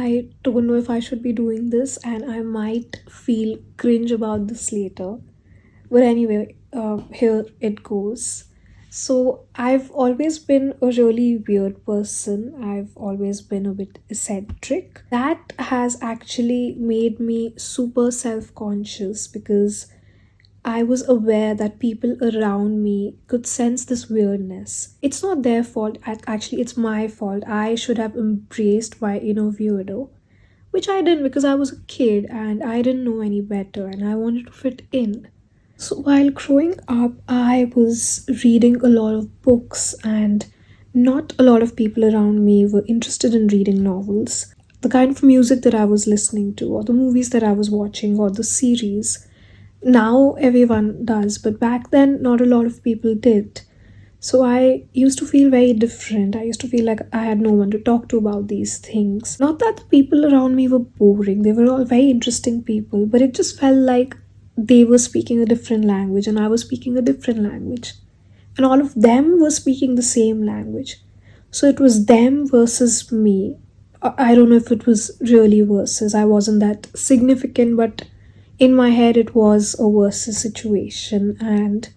I don't know if I should be doing this, and I might feel cringe about this later. But anyway, here it goes. So, I've always been a really weird person. I've always been a bit eccentric. That has actually made me super self conscious because I was aware that people around me could sense this weirdness. It's not their fault, actually, it's my fault. I should have embraced my inner weirdo, which I didn't because I was a kid and I didn't know any better and I wanted to fit in. So while growing up, I was reading a lot of books, and not a lot of people around me were interested in reading novels. The kind of music that I was listening to, or the movies that I was watching, or the series, now everyone does, but back then, not a lot of people did. So I used to feel very different. I used to feel like I had no one to talk to about these things. Not that the people around me were boring, they were all very interesting people, but it just felt like they were speaking a different language and I was speaking a different language. And all of them were speaking the same language. So it was them versus me. I don't know if it was really versus. I wasn't that significant, but in my head it was a versus situation. And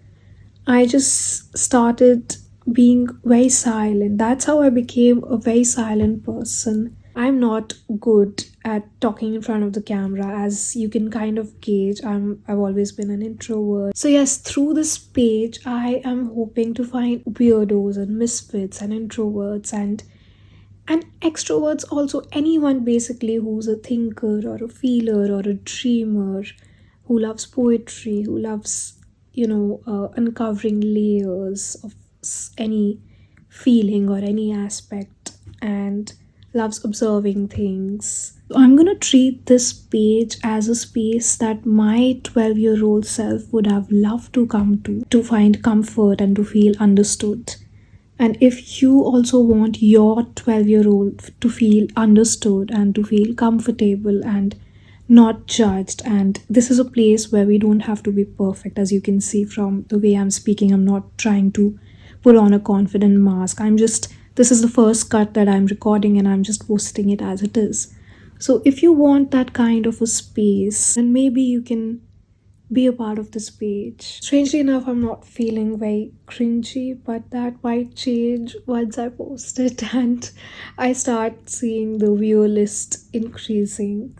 I just started being very silent. That's how I became a very silent person. I'm not good at talking in front of the camera, as you can kind of gauge. I've always been an introvert. So yes, through this page I am hoping to find weirdos and misfits and introverts and extroverts also, anyone basically who's a thinker or a feeler or a dreamer, who loves poetry, who loves, uncovering layers of any feeling or any aspect, and loves observing things. So I'm gonna treat this page as a space that my 12-year-old self would have loved to come to find comfort and to feel understood. And if you also want your 12-year-old to feel understood and to feel comfortable and not judged, and this is a place where we don't have to be perfect, as you can see from the way I'm speaking, I'm not trying to put on a confident mask. This is the first cut that I'm recording and I'm just posting it as it is. So if you want that kind of a space, then maybe you can be a part of this page. Strangely enough, I'm not feeling very cringy, but that might change once I post it and I start seeing the viewer list increasing.